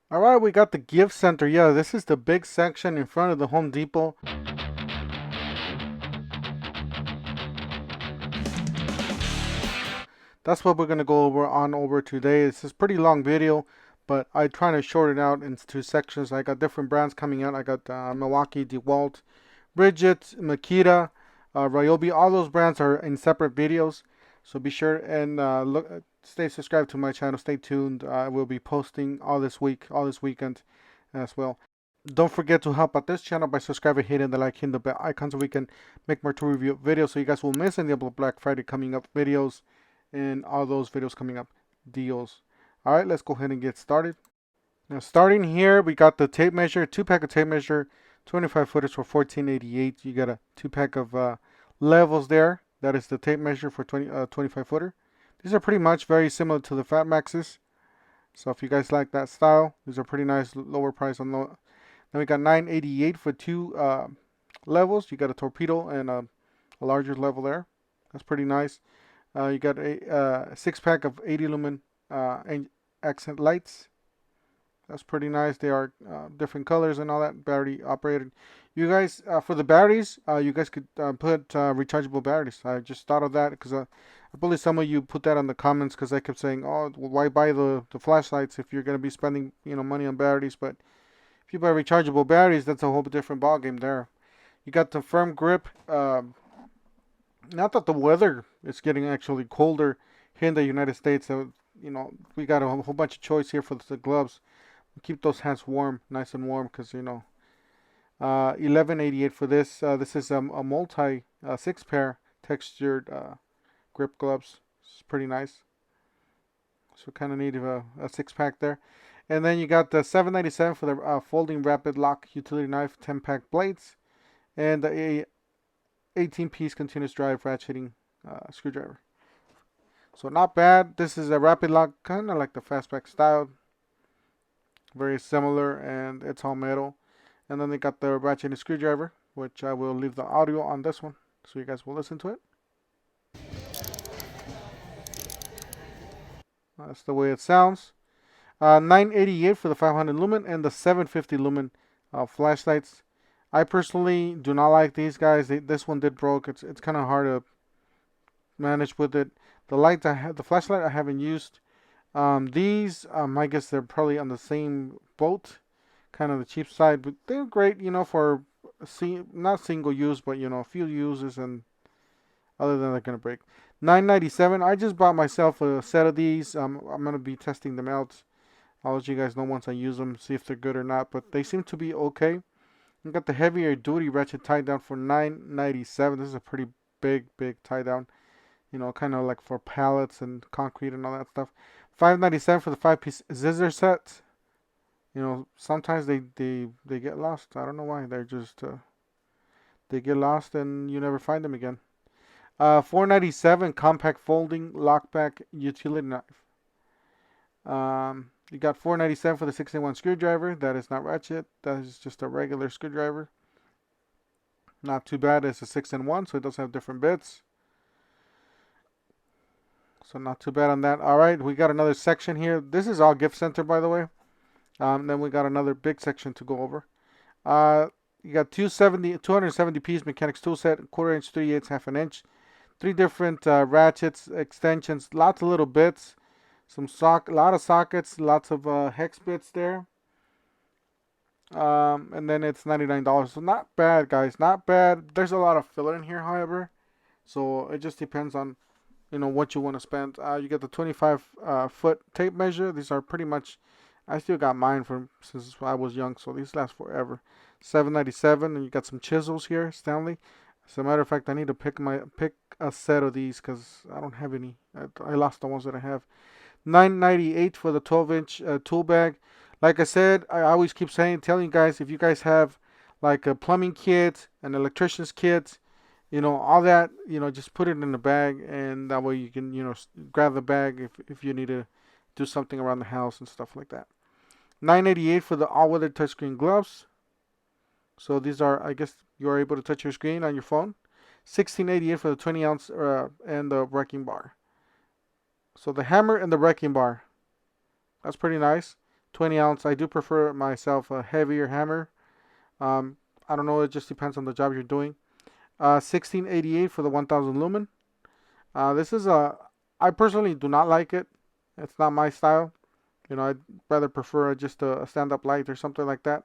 All right, we got the gift center. Yeah, this is the big section in front of the Home Depot. That's what we're gonna go over today. This is a pretty long video, but I trying to short it out into two sections. I got different brands coming out. I got Milwaukee, DeWalt, Bridget, Makita, Ryobi. All those brands are in separate videos. So be sure and stay subscribed to my channel. Stay tuned. I will be posting all this week, all this weekend as well. Don't forget to help out this channel by subscribing, hitting the like, hitting the bell icon so we can make more tool review videos so you guys won't miss any of the Black Friday coming up videos and all those videos coming up deals. All right, let's go ahead and get started. Now starting here, we got the tape measure, 2-pack of tape measure, 25 footers for $14.88. You got a 2-pack of levels there. That is the tape measure for 25 footer. These are pretty much very similar to the Fat Maxes. So if you guys like that style, these are pretty nice, lower price on the. Then we got $9.88 for two levels. You got a torpedo and a larger level there. That's pretty nice. You got a 6-pack of 80 lumen accent lights. That's pretty nice. They are different colors and all that. Battery operated. You guys, for the batteries, you guys could put rechargeable batteries. I just thought of that because I believe some of you put that on the comments because I kept saying, "Oh, well, why buy the flashlights if you're going to be spending money on batteries?" But if you buy rechargeable batteries, that's a whole different ball game there. You got the firm grip. Not that the weather is getting actually colder here in the United States. So, we got a whole bunch of choice here for the gloves. Keep those hands warm, nice and warm, because 11.88 for this. This is a multi 6-pair textured grip gloves. It's pretty nice. So kind of need a 6-pack there. And then you got the 7.97 for the folding rapid lock utility knife, 10-pack blades, and the 18-piece continuous drive ratcheting screwdriver. So not bad. This is a rapid lock, kind of like the fastback style. Very similar, and it's all metal. And then they got the ratcheting screwdriver, which I will leave the audio on this one so you guys will listen to it. That's the way it sounds. 988 for the 500 lumen and the 750 lumen flashlights. I personally do not like these guys. This one did broke. It's kind of hard to manage with it. The flashlight I haven't used. These I guess they're probably on the same boat, kind of the cheap side, but they're great, for not single use, but a few uses, and other than they're gonna break. 9.97. I just bought myself a set of these. I'm gonna be testing them out. I'll let you guys know once I use them, see if they're good or not. But they seem to be okay. We got the heavier duty ratchet tie down for 9.97. This is a pretty big tie down. Kind of like for pallets and concrete and all that stuff. 5.97 for the 5-piece scissor set. Sometimes they get lost. I don't know why. They're just they get lost and you never find them again. 4.97 compact folding lockback utility knife. You got 4.97 for the 6-in-1 screwdriver. That is not ratchet. That is just a regular screwdriver. Not too bad. It's a 6-in-1, so it does have different bits. So not too bad on that. All right, we got another section here. This is all gift center, by the way. Then we got another big section to go over. You got 270 piece mechanics tool set, 1/4 inch, 3/8, half an inch. 3 different ratchets, extensions, lots of little bits. A lot of sockets, lots of hex bits there. And then it's $99. So not bad, guys. Not bad. There's a lot of filler in here, however. So it just depends on what you want to spend. You get the 25 foot tape measure. These are pretty much, I still got mine from since I was young, so these last forever. 7.97, and you got some chisels here, Stanley. As a matter of fact, I need to pick a set of these because I don't have any. I lost the ones that I have. 9.98 for the 12-inch tool bag. Like I said, I always keep telling you guys, if you guys have like a plumbing kit, an electrician's kit, all that, just put it in the bag, and that way you can, grab the bag if you need to do something around the house and stuff like that. 9.88 for the all-weather touchscreen gloves. So these are, I guess, you are able to touch your screen on your phone. 16.88 for the 20-ounce and the wrecking bar. So the hammer and the wrecking bar. That's pretty nice. 20 ounce. I do prefer myself a heavier hammer. I don't know, it just depends on the job you're doing. 1688 for the 1000 lumen. This is I personally do not like it. It's not my style. I'd rather prefer just a stand-up light or something like that.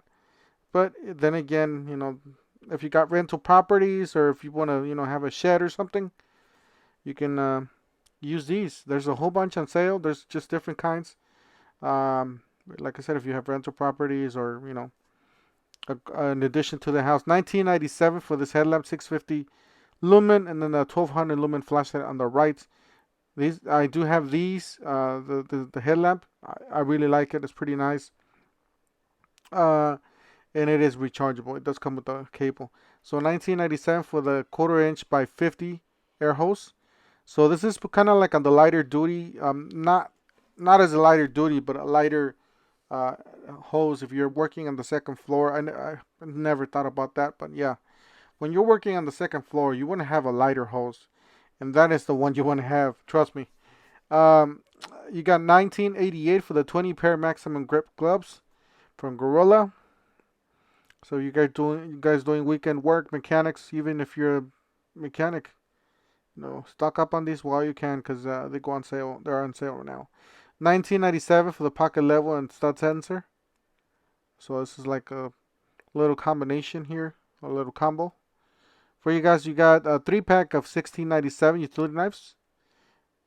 But then again, if you got rental properties or if you want to, have a shed or something, you can use these. There's a whole bunch on sale. There's just different kinds. Um, like I said, if you have rental properties or, in addition to the house. 1997 for this headlamp, 650 lumen, and then a 1200 lumen flashlight on the right. These I do have these. The headlamp. I really like it. It's pretty nice. And it is rechargeable. It does come with a cable. So 1997 for the 1/4 inch by 50 air hose. So this is kind of like on the lighter duty. Not as a lighter duty, but a lighter uh, hose if you're working on the second floor. I never thought about that, but yeah, when you're working on the second floor, you want to have a lighter hose, and that is the one you want to have. Trust me. Um, you got 1988 for the 20 pair maximum grip gloves from Gorilla. So you guys doing weekend work, mechanics, even if you're a mechanic, stock up on these while you can because they go on sale. They're on sale right now. 1997 for the pocket level and stud sensor. So this is like a little combination here, a little combo. For you guys, you got a 3-pack of 1697 utility knives.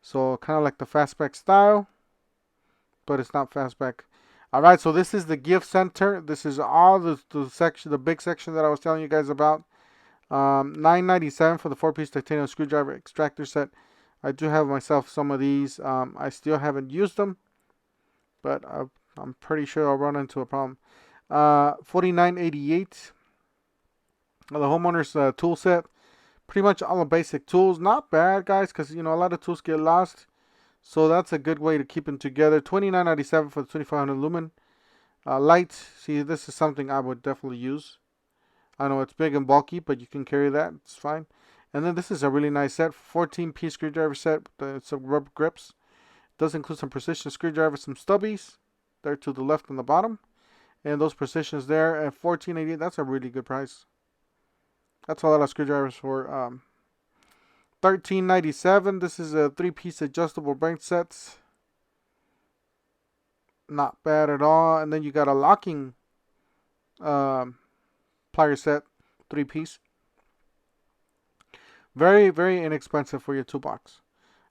So kind of like the fastback style, but it's not fastback. All right, so this is the gift center. This is all the section, the big section that I was telling you guys about. $9.97 for the 4-piece titanium screwdriver extractor set. I do have myself some of these. I still haven't used them, but I'm pretty sure I'll run into a problem. $49.88. The homeowner's tool set. Pretty much all the basic tools. Not bad, guys, because a lot of tools get lost. So that's a good way to keep them together. $29.97 for the 2500 lumen light. See, this is something I would definitely use. I know it's big and bulky, but you can carry that. It's fine. And then this is a really nice set. 14-piece screwdriver set with some rubber grips. It does include some precision screwdrivers, some stubbies. There to the left and the bottom. And those precisions there at $14.88. That's a really good price. That's a lot of screwdrivers for $13.97. This is a 3-piece adjustable branch sets. Not bad at all. And then you got a locking plier set, 3-piece. Very, very inexpensive for your toolbox.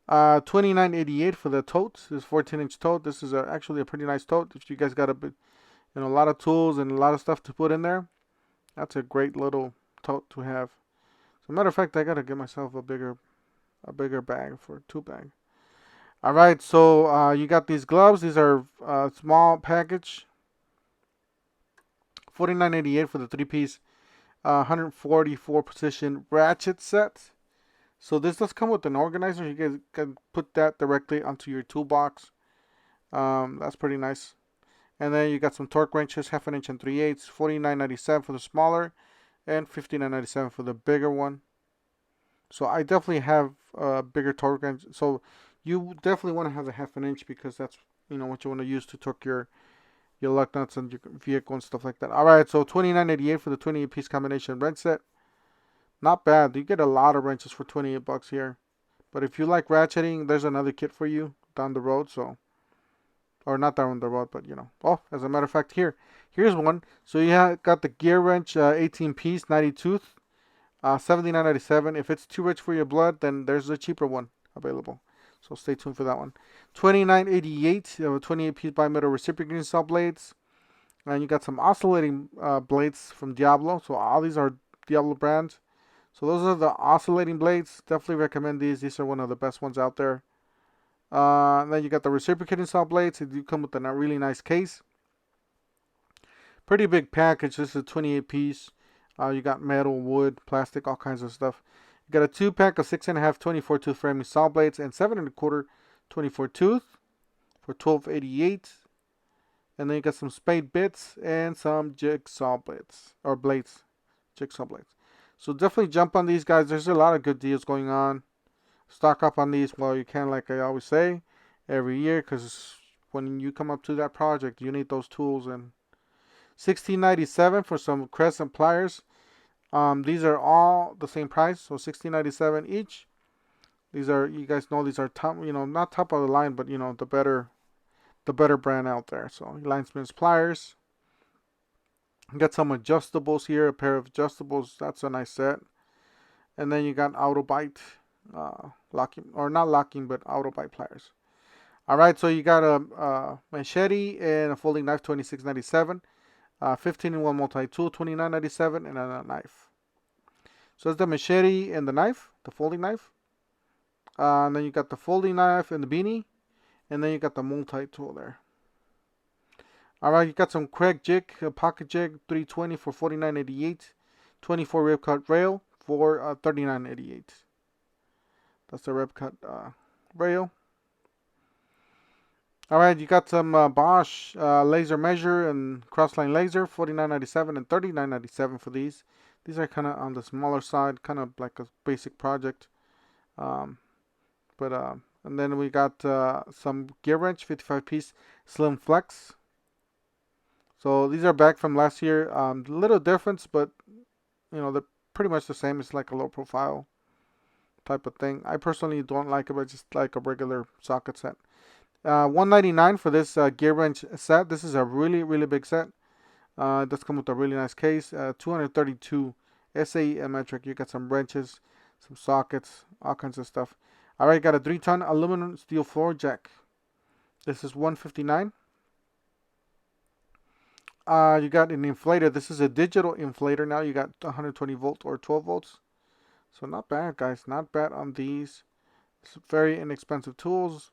$29.88 for the tote. This 14-inch tote. This is actually a pretty nice tote. If you guys got a lot of tools and a lot of stuff to put in there, that's a great little tote to have. As a matter of fact, I gotta get myself a bigger bag for a tool bag. All right, so you got these gloves. These are small package. $49.88 for the 3-piece 144 position ratchet set. So this does come with an organizer. You guys can put that directly onto your toolbox. That's pretty nice. And then you got some torque wrenches, 1/2 inch and 3/8. $49.97 for the smaller, and $59.97 for the bigger one. So I definitely have a bigger torque wrench. So you definitely want to have the 1/2 inch because that's what you want to use to torque your lug nuts and your vehicle and stuff like that. All right, so $29.88 for the 28-piece combination wrench set. Not bad. You get a lot of wrenches for $28 here. But if you like ratcheting, there's another kit for you down the road. So, or not down the road, but Oh, as a matter of fact, here's one. So you got the gear wrench, 18-piece, 90 tooth, $79.97. If it's too rich for your blood, then there's a cheaper one available. So stay tuned for that one. $29.88, 28-piece bimetal reciprocating saw blades. And you got some oscillating blades from Diablo. So all these are Diablo brands. So those are the oscillating blades. Definitely recommend these. These are one of the best ones out there. Then you got the reciprocating saw blades. They do come with a really nice case. Pretty big package. This is a 28-piece. You got metal, wood, plastic, all kinds of stuff. You got a 2-pack of 6.5 24 tooth framing saw blades and 7 1/4 24 tooth for $12.88. And then you got some spade bits and some jigsaw blades or blades, jigsaw blades. So definitely jump on these guys. There's a lot of good deals going on. Stock up on these while you can, like I always say every year, because when you come up to that project, you need those tools. And $16.97 for some crescent pliers. These are all the same price, so $16.97 each. These are, you guys know, these are top, not top of the line, but the better brand out there. So Linesman's pliers. Got some adjustables here, a pair of adjustables. That's a nice set. And then you got auto bite, locking, or not locking, but auto bite pliers. All right, so you got a machete and a folding knife, $26.97. 15-in-1 multi-tool, $29.97, and then a knife. So it's the machete and the knife, the folding knife. And then you got the folding knife and the beanie, and then you got the multi-tool there. All right, you got some Craig jig, pocket jig, 320 for $49.88. 24 rib cut rail for $39.88. That's the rib cut rail. All right, you got some Bosch laser measure and crossline laser, $49.97 and $39.97 for these. These are kind of on the smaller side, kind of like a basic project. And then we got some gear wrench, 55-piece slim flex. So these are back from last year. Little difference, but they're pretty much the same. It's like a low profile type of thing. I personally don't like it, but just like a regular socket set. $199 for this gear wrench set. This is a really, really big set. It does come with a really nice case. 232 SAE metric. You got some wrenches, some sockets, all kinds of stuff. All right, got a 3-ton aluminum steel floor jack. This is $159. You got an inflator. This is a digital inflator now. You got 120 volt or 12 volts. So not bad, guys. Not bad on these. It's very inexpensive tools.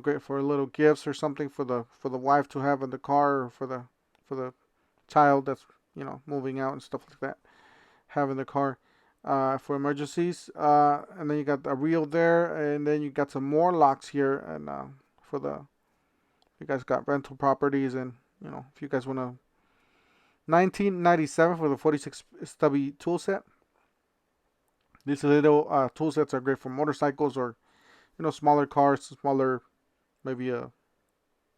Great for little gifts or something for the wife to have in the car, or for the child that's moving out and stuff like that. Have in the car for emergencies. And then you got a reel there, and then you got some more locks here, and you guys got rental properties, and if you guys want to. $19.97 for the 46 stubby tool set. These little tool sets are great for motorcycles, or smaller cars, smaller, maybe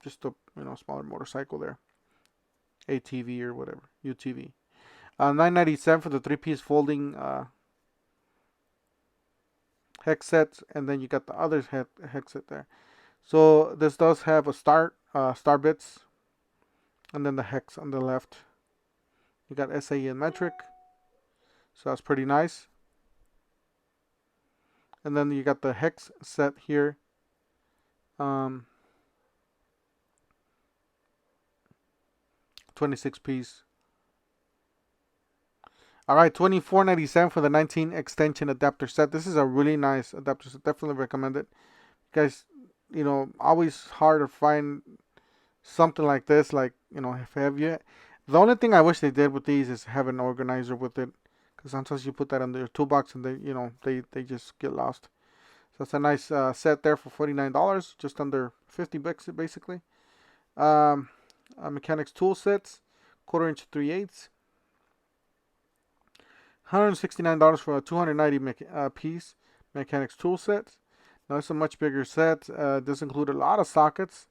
just a smaller motorcycle there, ATV or whatever, UTV. $9.97 for the 3-piece folding hex set, and then you got the other hex set there. So this does have a star bits, and then the hex on the left. You got SAE and metric, so that's pretty nice. And then you got the hex set here. 26 piece. All right, $24.97 for the 19 extension adapter set. This is a really nice adapter set. Definitely recommend it. Guys, always hard to find something like this. Like, have you? The only thing I wish they did with these is have an organizer with it, because sometimes you put that under your toolbox and they just get lost. So it's a nice set there for $49, just under 50 bucks basically. Mechanics tool sets, 1/4" 3/8. $169 for a 290 piece mechanics tool set. Now it's a much bigger set. This includes a lot of sockets,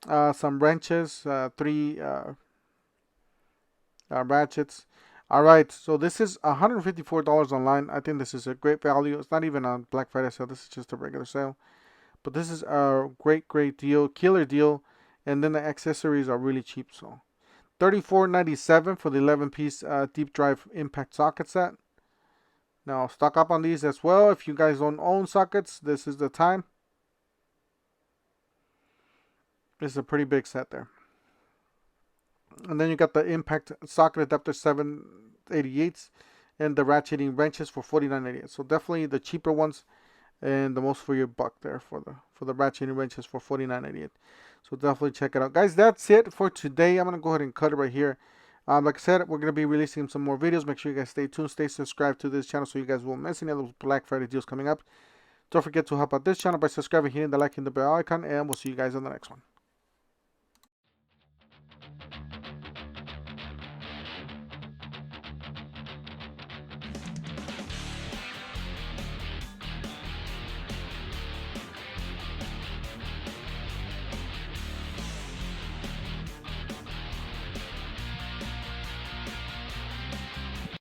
some wrenches, 3 ratchets. All right, so this is $154 online. I think this is a great value. It's not even on Black Friday sale. This is just a regular sale, but this is a great deal, killer deal. And then the accessories are really cheap. So $34.97 for the 11-piece deep drive impact socket set. Now stock up on these as well. If you guys don't own sockets, this is the time. This is a pretty big set there. And then you got the impact socket adapter 788s and the ratcheting wrenches for $49.88. So definitely the cheaper ones and the most for your buck there for the ratcheting wrenches for $49.88. So definitely check it out, guys. That's it for today. I'm gonna go ahead and cut it right here. Like I said, we're gonna be releasing some more videos. Make sure you guys stay tuned, stay subscribed to this channel so you guys won't miss any of those Black Friday deals coming up. Don't forget to help out this channel by subscribing, hitting the like and the bell icon, and we'll see you guys on the next one.